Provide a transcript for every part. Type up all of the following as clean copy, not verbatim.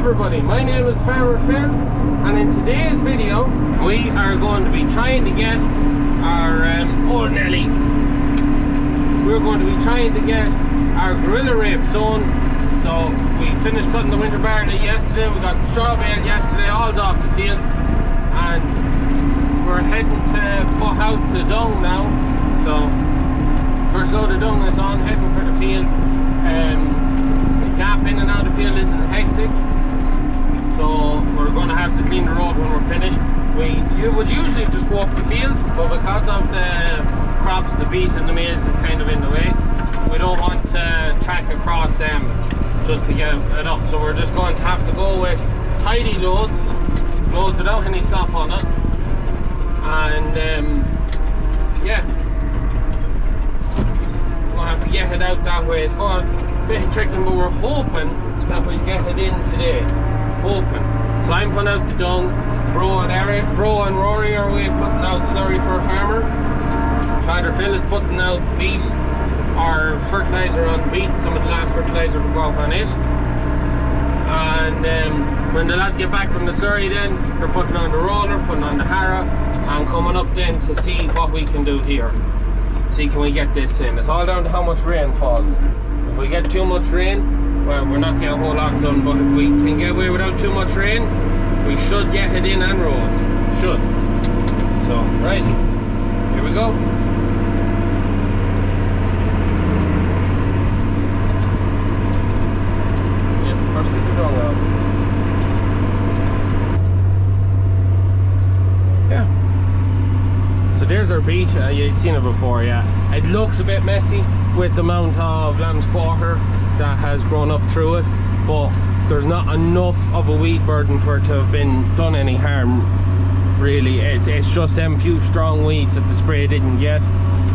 everybody, my name is Farmer Phil, and in today's video we are going to be trying to get our we're going to be trying to get our gorilla rape sown. So we finished cutting the winter barley yesterday, we got the straw bale yesterday, all's off the field, and we're heading to put out the dung now. So first load of dung is on, heading for the field. The gap in and out of the field isn't hectic, so we're going to have to clean the road when we're finished. You would usually just go up the fields, but because of the crops, the beet and the maize is kind of in the way, we don't want to track across them just to get it up. So we're just going to have to go with tidy loads without any stop on it. And yeah, we're going to have to get it out that way. It's going a bit tricky, but we're hoping that we'll get it in today. Hoping. So I'm putting out the dung. Bro and Rory are away putting out slurry for a farmer. Father Phil is putting out beet or fertilizer on beet, some of the last fertilizer we got on it. And when the lads get back from the slurry, then we're putting on the roller, putting on the harrow, and coming up then to see what we can do here. See, can we get this in? It's all down to how much rain falls. If we get too much rain, well, we're not getting a whole lot done, but if we can get away without too much rain, we should get it in and road. Should. So, right, here we go. Get the first of the dung out. Yeah. So there's our beet. You've seen it before, yeah. It looks a bit messy with the amount of lamb's quarter that has grown up through it, but there's not enough of a weed burden for it to have been done any harm, really. It's just them few strong weeds that the spray didn't get.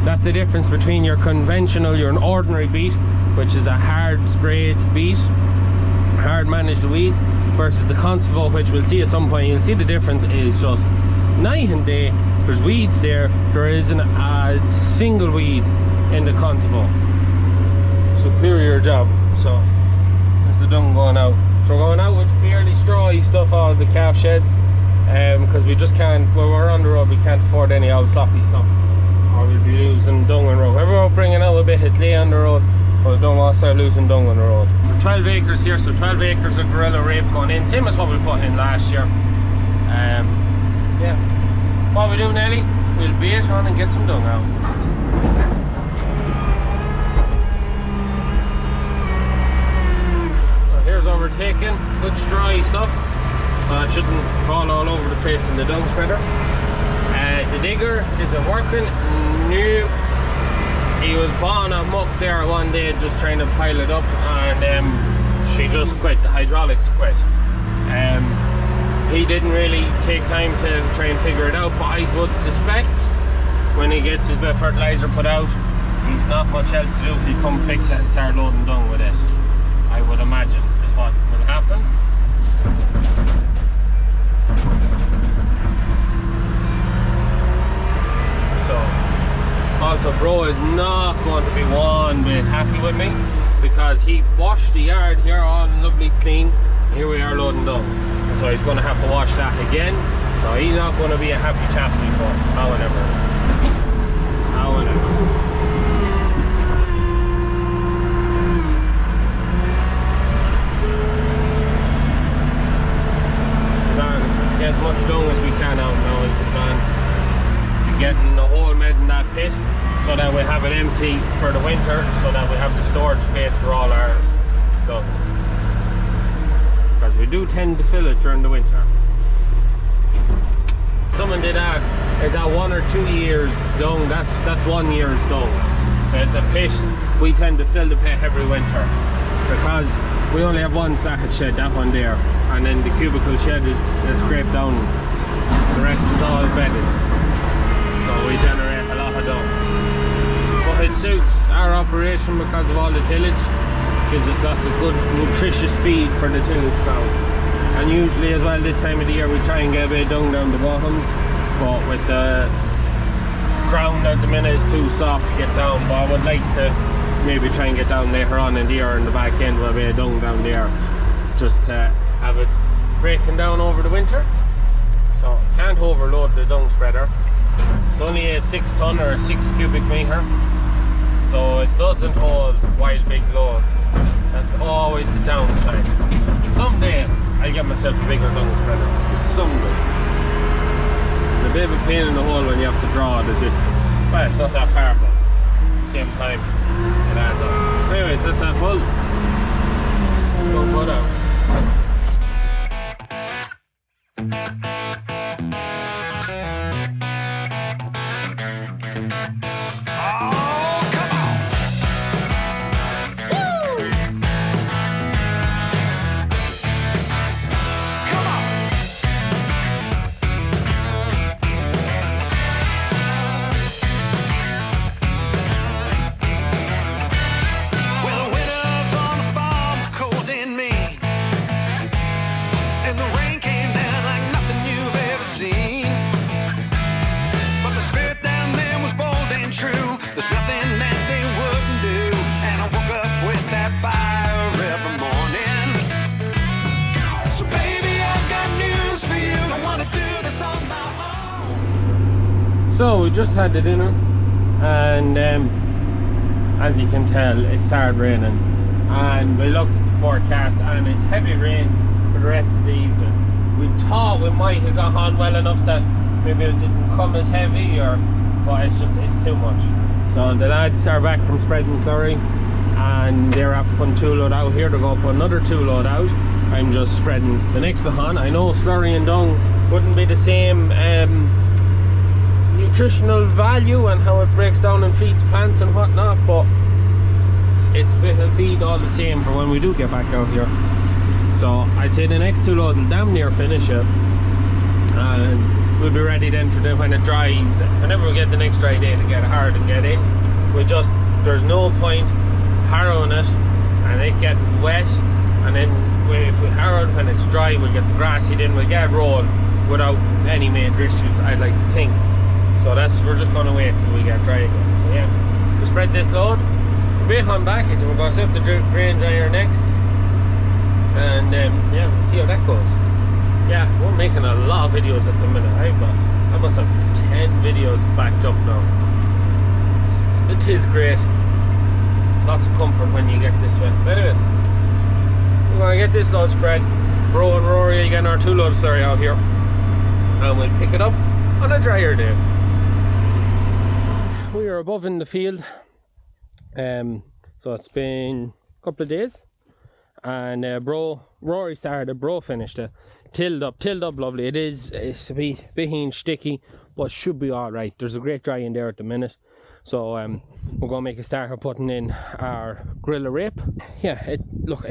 That's the difference between your conventional, your ordinary beet, which is a hard sprayed beet, hard managed weeds, versus the constable, which we'll see at some point. You'll see the difference is just night and day. There's weeds there isn't a single weed in the constable. Superior job. So the dung going out. So we're going out with fairly strawy stuff out of the calf sheds, because we just can't, when we're on the road, we can't afford any old sloppy stuff, or we'll be losing dung on the road. We're bringing out a bit of clay on the road, but we don't want to start losing dung on the road. 12 acres here, so 12 acres of gorilla rape going in, same as what we put in last year. Yeah, what we do, Nelly, we'll bait on and get some dung out. Here's overtaken, good strawy stuff, so it shouldn't fall all over the place in the dung spreader. The digger isn't working. No, he was buying a muck there one day just trying to pile it up, and she just quit, the hydraulics quit. He didn't really take time to try and figure it out, but I would suspect when he gets his bit of fertilizer put out, he's not much else to do. He'll come fix it and start loading dung with it, I would imagine. What will happen. So also bro is not going to be one bit happy with me, because he washed the yard here all lovely clean, and here we are loading dung, so he's going to have to wash that again. So he's not going to be a happy chap anymore. However, as much dung as we can out now is the plan. Getting the whole made in that pit so that we have it empty for the winter, so that we have the storage space for all our dung, because we do tend to fill it during the winter. Someone did ask, is that 1 or 2 years dung? That's 1 year's dung. The pit, we tend to fill the pit every winter, because we only have one stacked shed, that one there, and then the cubicle shed is scraped down. The rest is all bedded, so we generate a lot of dung. But it suits our operation because of all the tillage. Gives us lots of good nutritious feed for the tillage ground. And usually as well this time of the year we try and get a bit of dung down the bottoms, but with the ground at the minute is too soft to get down. But I would like to maybe try and get down later on in the year in the back end with a bit of dung down there. just to have it breaking down over the winter. So can't overload the dung spreader. It's only a 6 ton or a 6 cubic meter, so it doesn't hold wild big loads. That's always the downside. Someday I'll get myself a bigger dung spreader. Someday. This is a bit of a pain in the hole when you have to draw the distance. Well, it's not that far, but at the same time it adds up. Anyways, that's that full. Let's go put out. So we just had the dinner, and as you can tell, it started raining, and we looked at the forecast and it's heavy rain for the rest of the evening. We thought we might have got on well enough that maybe it didn't come as heavy, but it's too much. So the lads are back from spreading slurry, and they're after putting 2 load out here to go put another 2 load out. I'm just spreading the next behind. I know slurry and dung wouldn't be the same nutritional value and how it breaks down and feeds plants and whatnot, but it's a bit of feed all the same for when we do get back out here. So I'd say the next 2 loads will damn near finish it, and we'll be ready then for when it dries. Whenever we get the next dry day to get hard and get in, there's no point harrowing it and it getting wet, and then if we harrow it when it's dry, we'll get the grass seed in, we'll get rolled without any major issues, I'd like to think. So we're just going to wait till we get dry again. So yeah, we spread this load, we'll be on back, and we're going to set the grain dryer next, and yeah, we'll see how that goes. Yeah, we're making a lot of videos at the minute. I must have 10 videos backed up now. It is great. Lots of comfort when you get this way. But anyways, we're going to get this load spread. Bro and Rory again, our 2 loads slurry out here, and we'll pick it up on a drier day. We are above in the field, so it's been a couple of days, and Rory started, Bro finished it. Tilled up lovely. It's a bit hinge sticky, but should be alright. There's a great dry in there at the minute, so we're going to make a start of putting in our griller rape. Yeah, it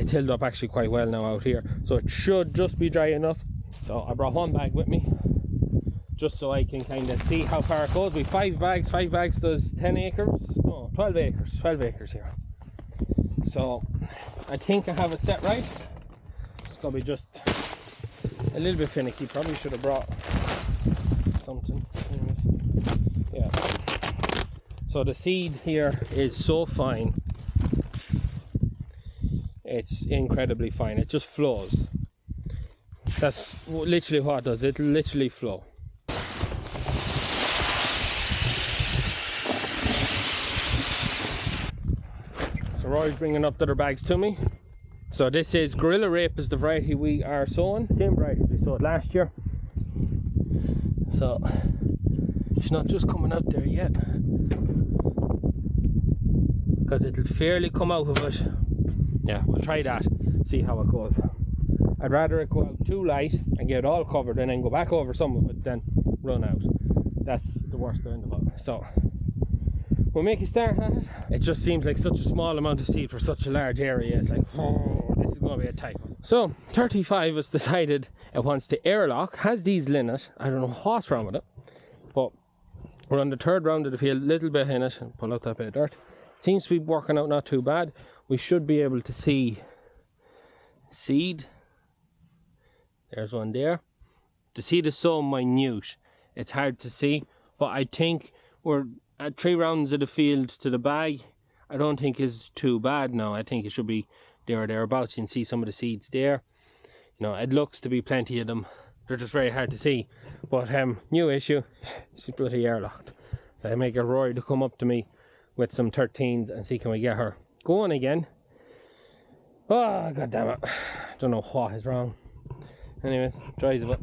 tilled up actually quite well now out here, so it should just be dry enough. So I brought 1 bag with me, just so I can kind of see how far it goes. We 5 bags. 5 bags does 10 acres. No, 12 acres. 12 acres here. So I think I have it set right. It's gonna be just a little bit finicky. Probably should have brought something. Yeah. So the seed here is so fine. It's incredibly fine. It just flows. That's literally what it does. It'll literally flow. So Roy's bringing up the other bags to me. So this is Gorilla Rape, is the variety we are sowing. Same variety we sowed last year. So it's not just coming out there yet, because it'll fairly come out of it. Yeah, we'll try that, see how it goes. I'd rather it go out too light and get it all covered and then go back over some of it than run out. That's the worst end of it. So we'll make a start at it. It just seems like such a small amount of seed for such a large area. It's like, oh, this is going to be a tight one. So 35 has decided it wants to airlock, has diesel in it. I don't know what's wrong with it, but we're on the 3rd round of the field, little bit in it, and pull out that bit of dirt. Seems to be working out not too bad. We should be able to see seed. There's one there. The seed is so minute, it's hard to see, but I think we're at 3 rounds of the field to the bag. I don't think is too bad now. I think it should be there or thereabouts. You can see some of the seeds there. You know, it looks to be plenty of them. They're just very hard to see. But new issue, she's bloody airlocked. So I make a Rory to come up to me with some 13s and see can we get her going again. Oh, god damn it. Don't know what is wrong. Anyways, tries of it.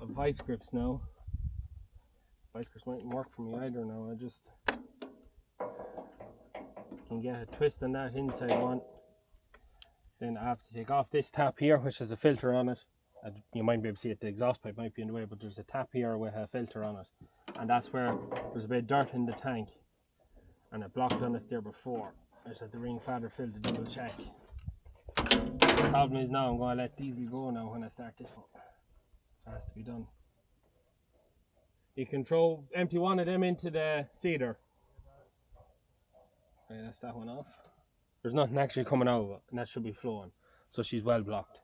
The vice grips now. Vice grips mightn't work for me either now. I just can get a twist on that inside one. Then I have to take off this tap here, which has a filter on it. You might be able to see it, the exhaust pipe might be in the way, but there's a tap here with a filter on it. And that's where there's a bit of dirt in the tank. And it blocked on us there before. I just had to ring Father Phil to double check. The problem is now I'm going to let diesel go now when I start this one. So it has to be done. You can empty one of them into the seeder. Okay, that's that one off. There's nothing actually coming out of it, and that should be flowing. So she's well blocked.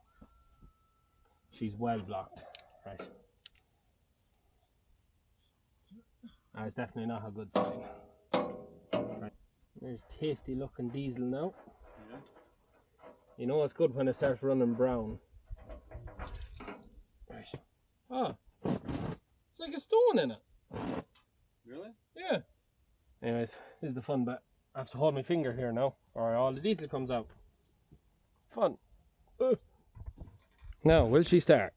She's well blocked. Right. That's definitely not a good sign. Right. There's tasty looking diesel now. Yeah. You know it's good when it starts running brown. Right. Oh. It's like a stone in it. Really? Yeah. Anyways, this is the fun bit. I have to hold my finger here now, or all the diesel comes out. Fun. Now, will she start?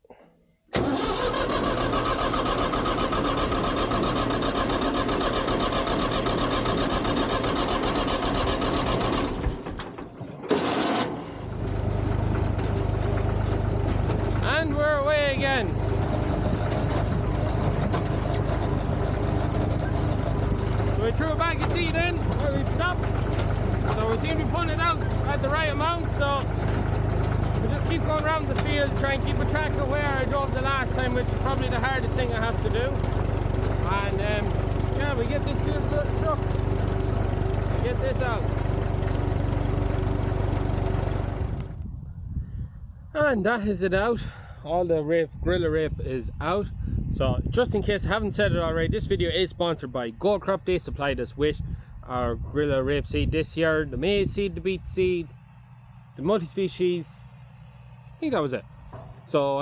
And we're away again. So we threw a bag of seed in where we stopped. So we seem to be putting it out at the right amount, so we just keep going around the field, try and keep a track of where I drove the last time, which is probably the hardest thing I have to do. And yeah, we get this field shook. We get this out. And that is it out. All the griller rape is out. So just in case I haven't said it already, this video is sponsored by Goldcrop. They supplied us with our griller rape seed this year, the maize seed, the beet seed, the multi-species. I think that was it. So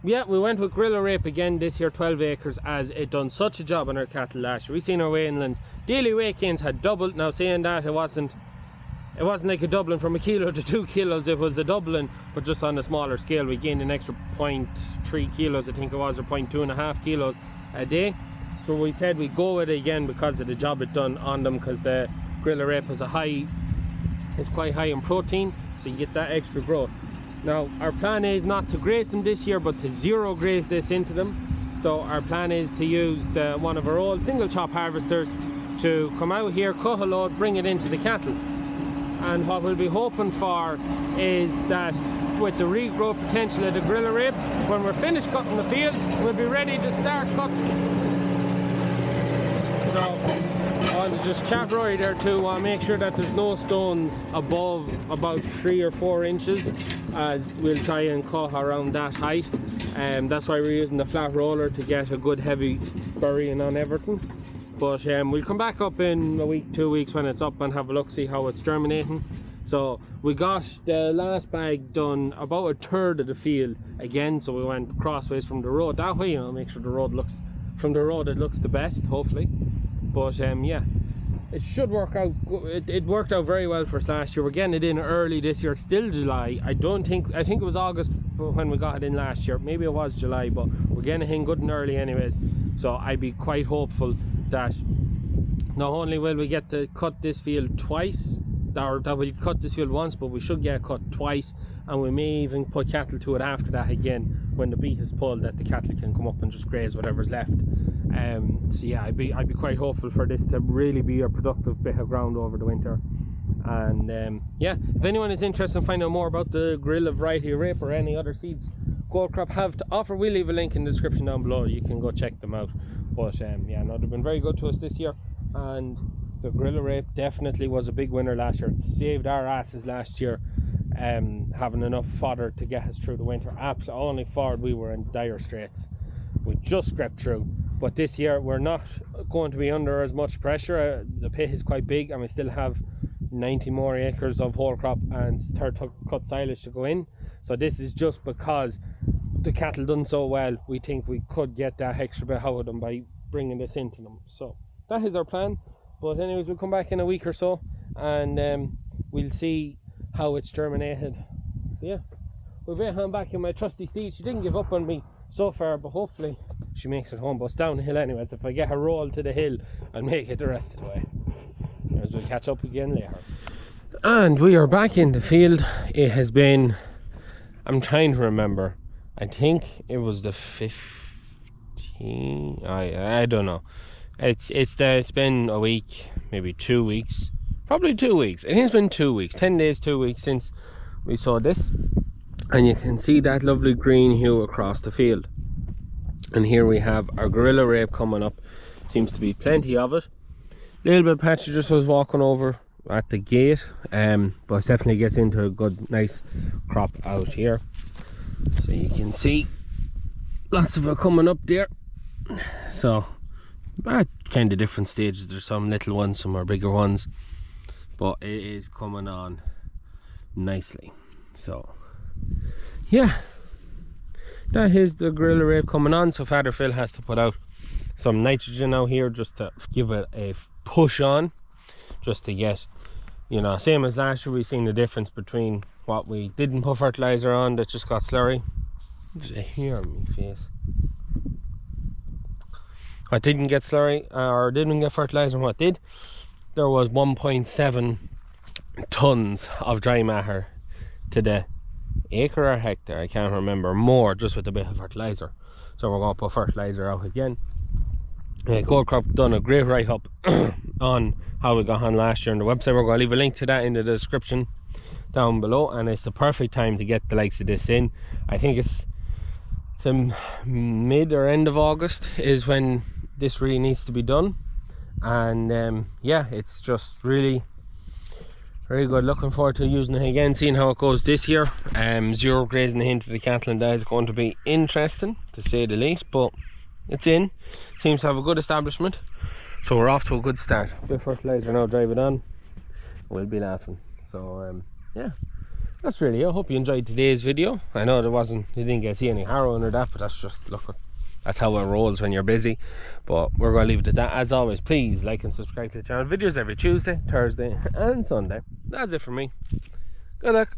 yeah, we went with griller rape again this year, 12 acres, as it done such a job on our cattle last year. We seen our weanlings daily weight gains had doubled. Now saying that, it wasn't like a doubling from a kilo to 2 kilos, it was a doubling, but just on a smaller scale. We gained an extra 0.3 kilos, I think it was, or 0.2.5 kilos a day. So we said we'd go with it again because of the job it done on them, because the griller rape is quite high in protein, so you get that extra growth. Now our plan is not to graze them this year, but to zero graze this into them. So our plan is to use one of our old single chop harvesters to come out here, cut a load, bring it into the cattle. And what we'll be hoping for is that with the regrowth potential of the griller rape, when we're finished cutting the field, we'll be ready to start cutting. So I'll just chat Rory there too. I'll make sure that there's no stones above about 3 or 4 inches, as we'll try and cut around that height. That's why we're using the flat roller, to get a good heavy burying on everything. But we'll come back up in a week, 2 weeks when it's up, and have a look, see how it's germinating. So we got the last bag done about 1/3 of the field again, so we went crossways from the road that way, you know, make sure the road looks, from the road it looks the best, hopefully. But yeah, it should work out. It worked out very well for us last year. We're getting it in early this year. It's still July. I think it was August when we got it in last year. Maybe it was July, but we're getting it in good and early anyways. So I'd be quite hopeful that not only will we get to cut this field twice, or that we'll cut this field once, but we should get it cut twice, and we may even put cattle to it after that again when the beet is pulled, that the cattle can come up and just graze whatever's left. So yeah, I'd be quite hopeful for this to really be a productive bit of ground over the winter. And yeah, if anyone is interested in finding out more about the Gorilla variety of rape or any other seeds Goldcrop have to offer, we'll leave a link in the description down below. You can go check them out. But yeah, no, they've been very good to us this year, and the Gorilla rape definitely was a big winner last year. It saved our asses last year, having enough fodder to get us through the winter. Only Ford, we were in dire straits. We just scraped through. But this year we're not going to be under as much pressure. The pit is quite big, and we still have 90 more acres of whole crop and third cut silage to go in. So this is just because the cattle done so well, we think we could get that extra bit out of them by bringing this into them. So that is our plan. But anyways, we'll come back in a week or so, and we'll see how it's germinated. So yeah, we'll wait on back in my trusty steed. She didn't give up on me so far, but hopefully she makes it home. But it's down the hill anyways. If I get her roll to the hill, I'll make it the rest of the way. As we'll catch up again later. And we are back in the field. It has been, I'm trying to remember, I think it was the 15, I don't know. It's been a week, maybe 2 weeks, probably 2 weeks. I think it's been 2 weeks, 10 days, 2 weeks since we saw this. And you can see that lovely green hue across the field. And here we have our gorilla rape coming up. Seems to be plenty of it. Little bit patchy, just was walking over at the gate, but it definitely gets into a good nice crop out here. So you can see lots of it coming up there. So at kind of different stages. There's some little ones, some are bigger ones, but it is coming on nicely. So yeah, that is the gorilla rape coming on. So Father Phil has to put out some nitrogen out here just to give it a push on, just to get, you know, same as last year. We've seen the difference between what we didn't put fertilizer on that just got slurry. Did I hear me face? What didn't get slurry or didn't get fertilizer, and what did, there was 1.7 tons of dry matter to the acre or hectare, I can't remember, more just with a bit of fertilizer. So we're going to put fertilizer out again. Goldcrop done a great write-up on how we got on last year on the website. We're going to leave a link to that in the description down below, and it's the perfect time to get the likes of this in. I think it's the mid or end of August is when this really needs to be done. And yeah, it's just really very good. Looking forward to using it again, seeing how it goes this year. Zero grazing into the cattle, and that is going to be interesting to say the least, but it's in. Seems to have a good establishment, so we're off to a good start. A bit of fertilizer now, drive it on, we'll be laughing. So yeah, that's really it. I hope you enjoyed today's video. I know you didn't get to see any harrowing or that, but that's just, look, that's how it rolls when you're busy. But we're going to leave it at that. As always, please like and subscribe to the channel. Videos every Tuesday, Thursday and Sunday. That's it for me. Good luck.